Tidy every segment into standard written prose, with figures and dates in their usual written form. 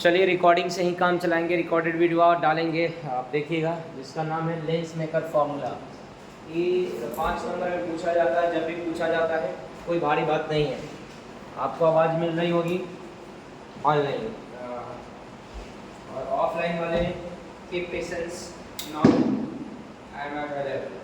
चलिए रिकॉर्डिंग से ही काम चलाएंगे, रिकॉर्डेड वीडियो और डालेंगे, आप देखिएगा, जिसका नाम है लेंस मेकर फार्मूला। ये 5 नंबर में पूछा जाता है, जब भी पूछा जाता है, कोई भारी बात नहीं है। आपको आवाज़ मिल रही होगी ऑनलाइन, और ऑफलाइन वाले keep patience, now I am available.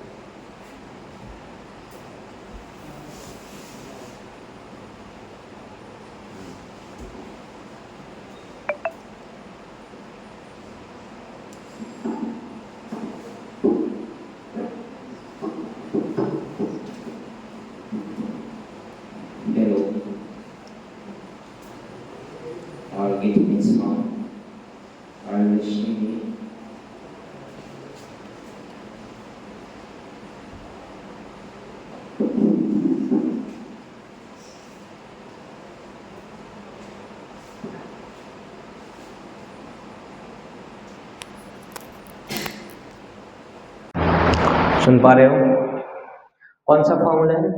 Are getting this song, are listening me. सुन पा रहे हो? कौन सा फॉर्मूला है?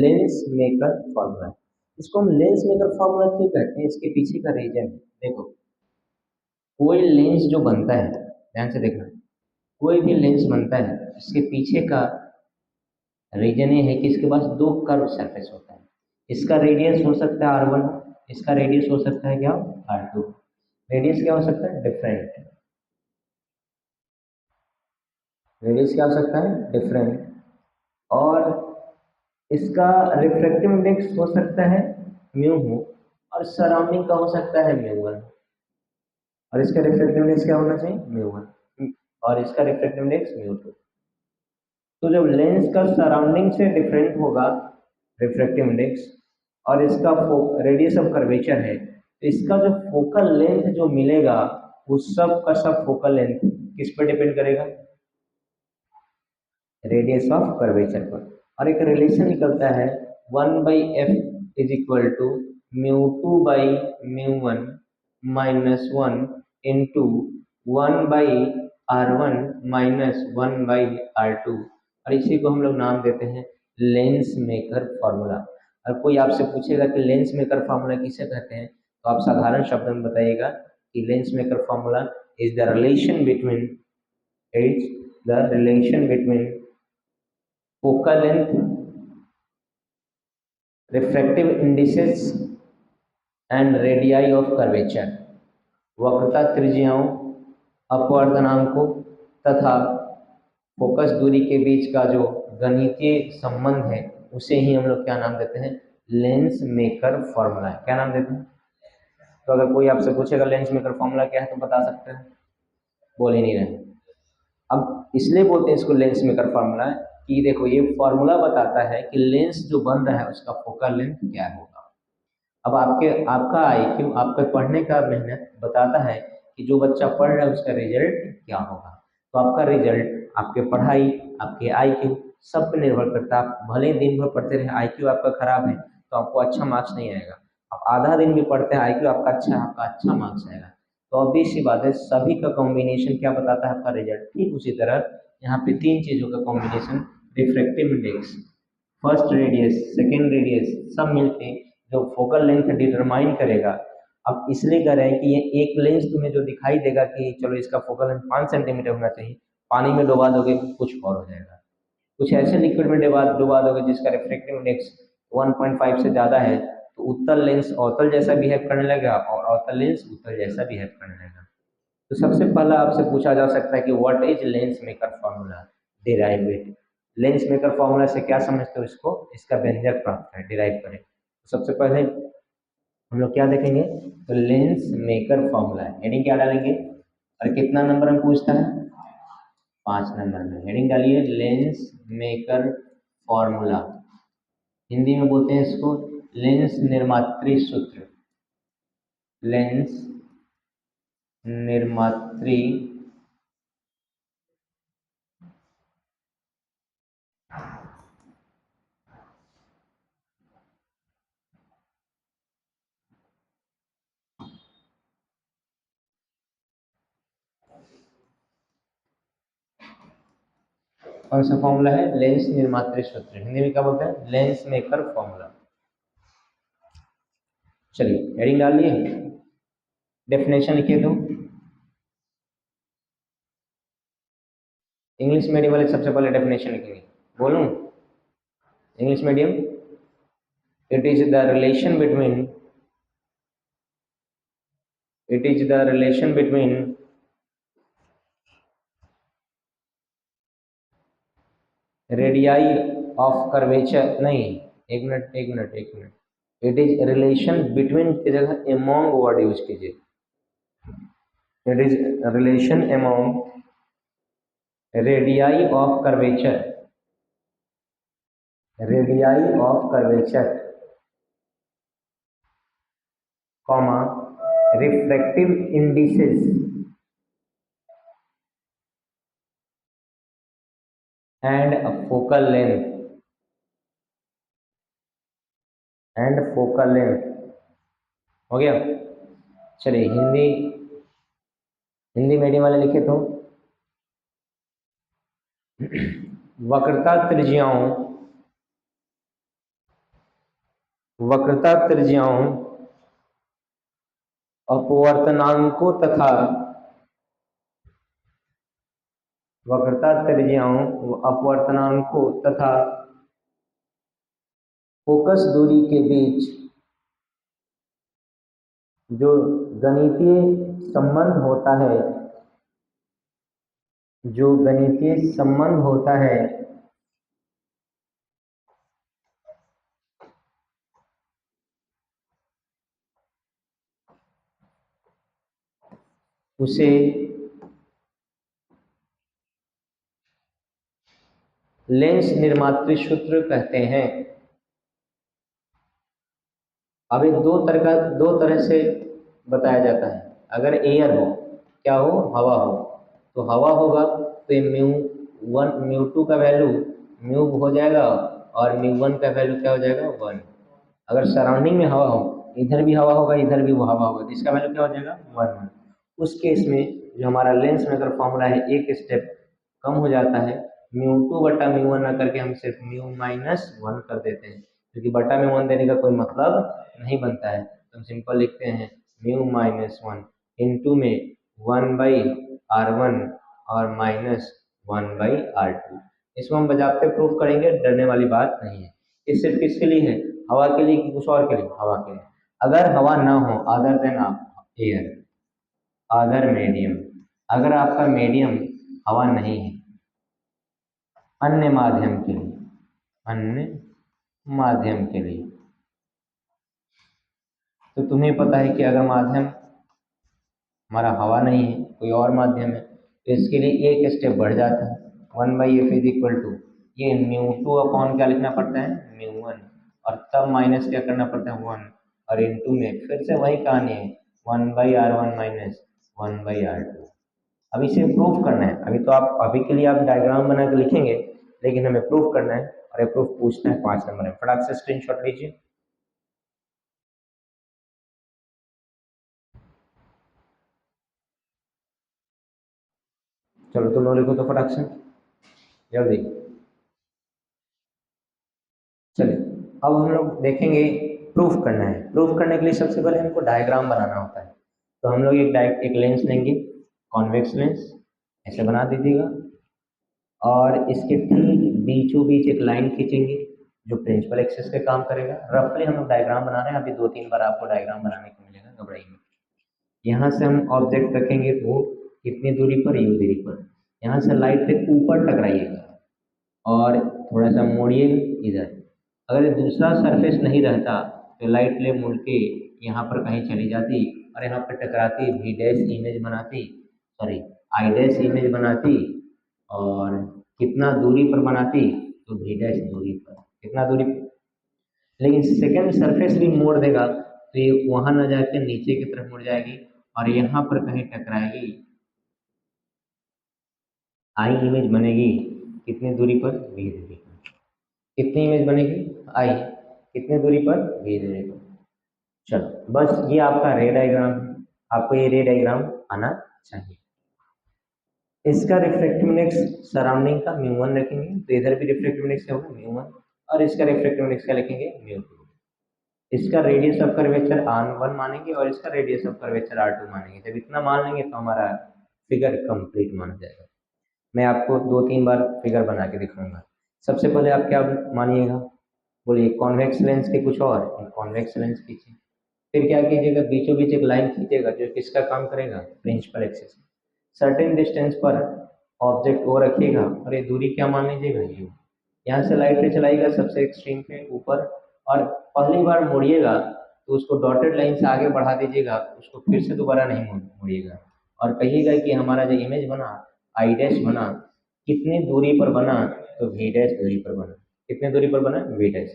Lens maker formula. इसको हम लेंस मेकर फॉर्मूला क्यों कहते हैं? इसके पीछे का रीजन देखो। कोई लेंस जो बनता है, ध्यान से देखना, कोई भी लेंस बनता है, इसके पीछे का रीजन ये है कि इसके पास दो कर्व सरफेस होता है। इसका रेडियस हो सकता है R1, इसका रेडियस हो सकता है क्या? R2। रेडियस क्या हो सकता है? डिफरेंट। रेडियस क्या हो सकता है? डिफरेंट। और इसका रिफ्रैक्टिव इंडेक्स हो सकता है म्यू हो, और सराउंडिंग का हो सकता है म्यू वन। और इसका रिफ्रैक्टिव इंडेक्स क्या होना चाहिए? Mu one. और इसका रिफ्रैक्टिव इंडेक्स म्यू टू। तो जब लेंस का सराउंडिंग से डिफरेंट होगा रिफ्रैक्टिव इंडेक्स, और इसका रेडियस ऑफ कर्वेचर है, तो इसका जो फोकल लेंथ जो मिलेगा, उस सब का सब फोकल लेंथ किस पर डिपेंड करेगा? रेडियस ऑफ कर्वेचर पर। और एक रिलेशन निकलता है 1/f is equal to μ2/μ1 -1 into 1/r1 -1/r2। और इसी को हम लोग नाम देते हैं लेंस मेकर फॉर्मूला। और कोई आपसे पूछेगा कि लेंस मेकर फार्मूला किसे कहते हैं, तो आप साधारण शब्द में बताइएगा कि lens maker formula is the relation between focal length, refractive indices and radii of curvature, वक्रता त्रिज्याओं, अपवर्तनांकों तथा फोकस दूरी के बीच का जो गणितीय संबंध है, उसे ही हम लोग क्या नाम देते हैं? Lens maker formula. क्या नाम देते हैं? तो अगर कोई आपसे पूछेगा लेंस मेकर फॉर्मूला क्या है, तो बता सकते हैं? बोल ही नहीं रहे। अब इसलिए बोलते हैं इसको लेंस मेकर फॉर्मूला कि देखो, ये फॉर्मूला बताता है कि लेंस जो बन रहा है उसका फोकल लेंथ क्या होगा। अब आपका आईक्यू, आपके पढ़ने का मेहनत बताता है कि जो बच्चा पढ़ रहा है उसका रिजल्ट क्या होगा। तो आपका रिजल्ट आपके पढ़ाई, आपके आईक्यू सब पे निर्भर करता है। आप भले ही दिन भर पढ़ते रहे, आईक्यू आपका खराब है तो आपको अच्छा मार्क्स नहीं आएगा। आप आधा दिन भी पढ़ते हैं, आईक्यू आपका अच्छा मार्क्स आएगा। तो ऑब्वियस सी बात है, सभी का कॉम्बिनेशन क्या बताता है? आपका रिजल्ट। ठीक उसी तरह यहाँ पे तीन चीजों का combination, refractive index, first radius, second radius, सब मिलके जो फोकल लेंथ डिटरमाइन करेगा। अब इसलिए कह रहे हैं कि ये एक लेंस तुम्हें जो दिखाई देगा कि चलो इसका फोकल लेंथ 5 सेंटीमीटर होना चाहिए, पानी में डुबा दोगे कुछ और हो जाएगा। कुछ ऐसे लिक्विड में डुबा दोगे जिसका रिफ्रैक्टिव इंडेक्स 1.5 से ज़्यादा है, तो उत्तल लेंस अवतल जैसा बिहेव करने लगेगा और अवतल लेंस उत्तल जैसा बिहेव करने लगेगा। तो सबसे पहला आपसे पूछा जा सकता है कि what is lens maker formula, derive it. Lens maker formula से क्या समझते हो? इसको, इसका व्यंजक प्राप्त करें, डिराइव करें। तो सबसे पहले हम लोग क्या देखेंगे? तो लेंस मेकर फॉर्मूला, हेडिंग क्या डालेंगे? और कितना नंबर में पूछता है? 5 नंबर में। हेडिंग डालिए लेंस मेकर फॉर्मूला। हिंदी में बोलते हैं इसको लेंस निर्मात्री सूत्र। लेंस निर्मात्री कौन सा फॉर्मूला है? लेंस निर्मात्री सूत्र। हिंदी में क्या बोलते हैं? Lens maker formula. चलिए हेडिंग डालिए डेफिनेशन लिखे दो। इंग्लिश मीडियम वाले सबसे पहले डेफिनेशन लिखेंगे, बोलूं? English medium, it is the relation between, it is the relation between radii of curvature, नहीं, एक मिनट एक मिनट एक minute, it is relation between की जगह एमोंग वर्ड यूज कीजिए, it is relation among radii of curvature, radii of curvature comma refractive indices and focal length, and focal length. हो गया? चलिए हिंदी, हिंदी मीडियम वाले लिखे तो वक्रता त्रिज्याओं, वक्रता त्रिज्याओं अपवर्तनांकों तथा वक्रता त्रिज्याओं अपवर्तनांकों तथा फोकस दूरी के बीच जो गणितीय संबंध होता है, जो गणितीय संबंध होता है उसे लेंस निर्मात्री सूत्र कहते हैं। अब ये दो तरह से बताया जाता है। अगर एयर हो, क्या हो, हवा हो, तो हवा होगा तो ये म्यू 1 म्यू 2 का वैल्यू म्यू हो जाएगा और म्यू 1 का वैल्यू क्या हो जाएगा, 1। अगर सराउंडिंग में हवा हो, इधर भी हवा होगा इधर भी वो हवा होगा, तो इसका वैल्यू क्या हो जाएगा, 1। उस केस में जो हमारा लेंस में अगर फॉर्मूला है एक स्टेप कम हो जाता है, म्यू 2 बटा म्यू 1 ना करके हम सिर्फ म्यू-1 कर देते हैं, क्योंकि बटा में 1 देने का कोई मतलब नहीं बनता है, तो हम सिंपल लिखते हैं म्यू-1 इंटू में 1/r1 और -1/r2। इसको हम बजाते प्रूफ करेंगे, डरने वाली बात नहीं है। ये सिर्फ किसके लिए है, हवा के लिए कि कुछ और के लिए, हवा के लिए। अगर हवा ना हो, other than air, other medium, अगर आपका मीडियम हवा नहीं है, अन्य माध्यम के लिए, अन्य माध्यम के लिए, तो तुम्हें पता है कि अगर माध्यम हमारा हवा नहीं है, कोई और माध्यम है, तो इसके लिए एक स्टेप बढ़ जाता है, 1/f इज इक्वल टू ये म्यू 2 अपॉन क्या लिखना पड़ता है, म्यू 1, और तब माइनस क्या करना पड़ता है, 1, और इंटू में फिर से वही कहानी है, 1/r1 माइनस 1/r2। अब इसे प्रूफ करना है। अभी तो आप, अभी के लिए आप डायग्राम बना के लिखेंगे, लेकिन हमें प्रूफ करना है, और ये प्रूफ पूछना है 5 नंबर में। फटाक से स्क्रीनशॉट लीजिए। चलो तुम लोग लिखो तो फटाक से, जल्दी। चलिए अब हम लोग देखेंगे, प्रूफ करना है। प्रूफ करने के लिए सबसे पहले हमको डायग्राम बनाना होता है। तो हम लोग एक लेंस लेंगे, कॉन्वेक्स लेंस, ऐसे बना दीजिएगा, और इसके ठीक बीचों बीच एक लाइन खींचेंगे जो प्रिंसिपल एक्सिस पे काम करेगा। रफली हम लोग डायग्राम बना रहे हैं, अभी 2-3 बार आपको डायग्राम बनाने को मिलेगा, घबराइए मत। यहाँ से हम ऑब्जेक्ट रखेंगे वो कितनी दूरी पर, यू दूरी पर। यहाँ से लाइट रे ऊपर टकराइएगा और थोड़ा सा मोड़िएगा इधर। अगर ये दूसरा सरफेस नहीं रहता तो लाइट ले मुड़ के यहाँ पर कहीं चली जाती और यहाँ पर टकराती, वी डैश इमेज बनाती, सॉरी आई डैश इमेज बनाती, और कितना दूरी पर बनाती, तो वी डैश दूरी पर, कितना दूरी पर। लेकिन सेकेंड सरफेस भी मोड़ देगा तो ये वहाँ ना जाके नीचे की तरफ मुड़ जाएगी और यहाँ पर कहीं टकराएगी, आई इमेज बनेगी कितनी दूरी पर, वी दूरी पर। कितनी इमेज बनेगी, आई, कितनी दूरी पर, वी दूरी पर। चलो बस ये आपका रे डायग्राम है, आपको ये रे डायग्राम आना चाहिए। इसका रिफ्रैक्टिव इंडेक्स सराउंडिंग का म्यू 1 रखेंगे, तो इधर भी रिफ्रैक्टिव इंडेक्स क्या होगा, म्यू 1, और इसका रिफ्रैक्टिव इंडेक्स क्या लिखेंगे, म्यू 2। इसका रेडियस ऑफ कर्वेचर R1 मानेंगे और इसका रेडियस ऑफ कर्वेचर R2 मानेंगे। जब इतना मान लेंगे तो हमारा फिगर कंप्लीट माना जाएगा। मैं आपको 2-3 बार फिगर बना के दिखाऊंगा। सबसे पहले आप क्या मानिएगा, बोलिए कॉन्वेक्स लेंस के कुछ और कॉन्वेक्स लेंस खींचिए। फिर क्या कीजिएगा, बीचों बीच एक लाइन खींचेगा जो किसका काम करेगा, प्रिंसिपल एक्सिस। सर्टेन डिस्टेंस पर ऑब्जेक्ट को रखिएगा और ये दूरी क्या मान लीजिएगा, यू। यहाँ से लाइट रे चलाइएगा सबसे एक्सट्रीम पे ऊपर, और पहली बार मुड़िएगा तो उसको डॉटेड लाइन से आगे बढ़ा दीजिएगा, उसको फिर से दोबारा नहीं मुड़िएगा, और कहिएगा कि हमारा जो इमेज बना आई डैश बना कितनी दूरी पर बना, तो वी डैश दूरी पर बना। कितने दूरी पर बना, वी डैश।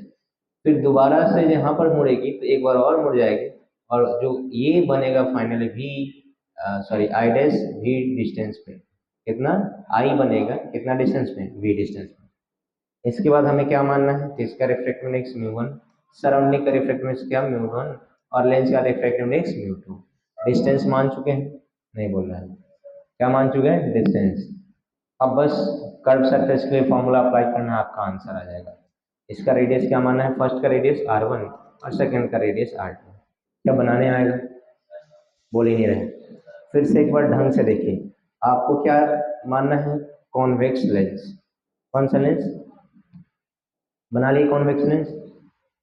फिर दोबारा से यहाँ पर मुड़ेगी तो एक बार और मुड़ जाएगी, और जो ये बनेगा finally v sorry I dash v distance पे, कितना आई बनेगा, कितना डिस्टेंस में, वी डिस्टेंस में। इसके बाद हमें क्या मानना है, तो इसका रिफ्रैक्टिव इंडेक्स म्यू1, सराउंडिंग का रिफ्रैक्टिव इंडेक्स क्या, म्यू1, और लेंस का रिफ्रैक्टिव इंडेक्स म्यू2। डिस्टेंस मान चुके हैं, नहीं बोल रहा है, क्या मान चुके हैं, डिस्टेंस। अब बस कर्व सरफेस के लिए फॉर्मूला अप्लाई करना, आपका आंसर आ जाएगा। इसका रेडियस क्या मानना है, फर्स्ट का रेडियस R1 और सेकंड का रेडियस R2। क्या बनाने आएगा, बोल ही नहीं रहे। फिर से एक बार ढंग से देखिए, आपको क्या मानना है, कॉन्वेक्स लेंस। कौन सा लेंस बना लिए, कॉन्वेक्स लेंस।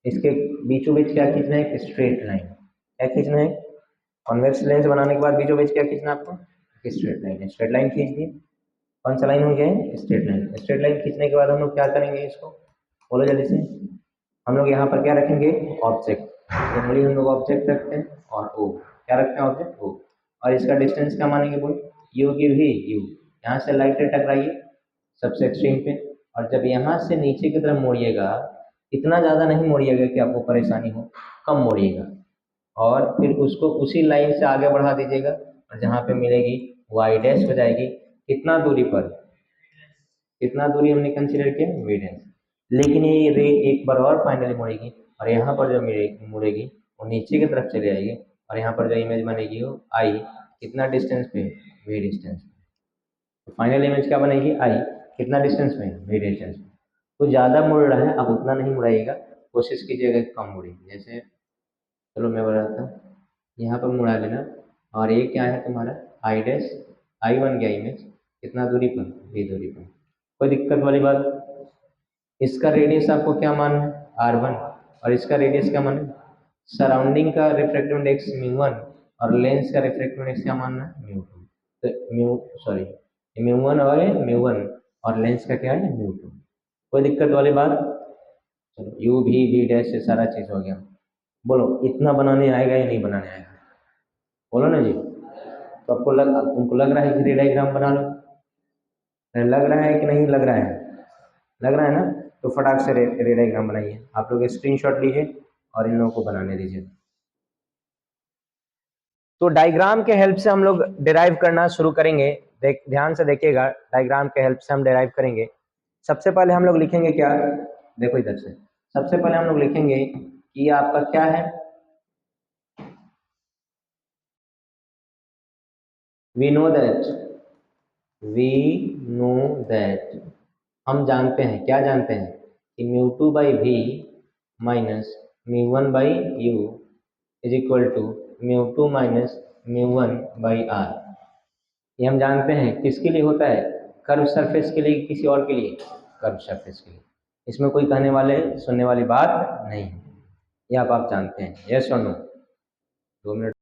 इसके बीचों बीच क्या खींचना है, एक स्ट्रेट लाइन। क्या खींचना है, कॉन्वेक्स लेंस बनाने के बाद बीचों बीच क्या खींचना है आपको, स्ट्रेट लाइन। स्ट्रेट लाइन खींच दी, कौन सा लाइन हो गया है, स्ट्रेट लाइन। स्ट्रेट लाइन खींचने के बाद हम लोग क्या करेंगे, इसको बोलो जल्दी से। हम लोग यहाँ पर क्या रखेंगे, ऑब्जेक्ट। जनरली हम लोग ऑब्जेक्ट रखते हैं, और ओ क्या रखते हैं, ऑब्जेक्ट ओ। और इसका डिस्टेंस क्या मानेंगे, बोल यू की भी यू। यहाँ से लाइट रे टकराइए सबसे एक्सट्रीम पे, और जब यहाँ से नीचे की तरफ मोड़िएगा, इतना ज़्यादा नहीं मोड़िएगा कि आपको परेशानी हो, कम मोड़िएगा, और फिर उसको उसी लाइन से आगे बढ़ा दीजिएगा, और जहाँ पे मिलेगी वाई डैश हो जाएगी। कितना दूरी पर, कितना दूरी हमने कंसीडर किया, वी डैश। लेकिन ये रे एक बार और फाइनली मुड़ेगी, और यहाँ पर जो मुड़ेगी वो नीचे की तरफ चली जाएगी, और यहाँ पर जो इमेज बनेगी वो आई, कितना डिस्टेंस पे, वी डिस्टेंस। तो फाइनल इमेज क्या बनेगी, आई कितना डिस्टेंस में, वी डिस्टेंस में। तो ज़्यादा मुड़ रहा है, अब उतना नहीं मुड़ाइएगा, कोशिश कीजिएगा कि कम मुड़े। जैसे चलो मैं बताता हूँ, यहाँ पर मुड़ा लेना, और ये क्या है तुम्हारा आई डैश, आई बन गया इमेज, कितना दूरी पर, वी दूरी पर। कोई दिक्कत वाली बात। इसका रेडियस आपको क्या मानना है, R1, और इसका रेडियस क्या मानना है, सराउंडिंग का रिफ्रैक्टिव इंडेक्स म्यू1, और लेंस का रिफ्रैक्टिव इंडेक्स क्या मानना है, म्यू2। तो म्यू1 और म्यू1, और लेंस का क्या है, म्यू2। कोई दिक्कत वाली बात। चलो यू भी डैश से सारा चीज़ हो गया। बोलो इतना बनाने आएगा या नहीं बनाने आएगा, बोलो ना जी। तो तुमको लग रहा है कि रे डायग्राम बना लो, लग रहा है कि नहीं लग रहा है, लग रहा है ना। तो फटाक से रे डायग्राम बनाइए। आप लोग स्क्रीनशॉट लीजिए और इन लोगों को बनाने दीजिए। तो डायग्राम के हेल्प से हम लोग डिराइव करना शुरू करेंगे। ध्यान से देखिएगा, डायग्राम के हेल्प से हम डिराइव करेंगे। सबसे पहले हम लोग लिखेंगे क्या, देखो इधर से। सबसे पहले हम लोग लिखेंगे कि ये आपका क्या है, वी नो दैट, हम जानते हैं, क्या जानते हैं, कि mu two by V minus mu one by U is equal to mu two minus mu one by R. ये हम जानते हैं, किसके लिए होता है, कर्व सरफेस के लिए, किसी और के लिए, कर्व सरफेस के लिए। इसमें कोई कहने वाले सुनने वाली बात नहीं है, ये आप जानते हैं, यस और नो। 2 मिनट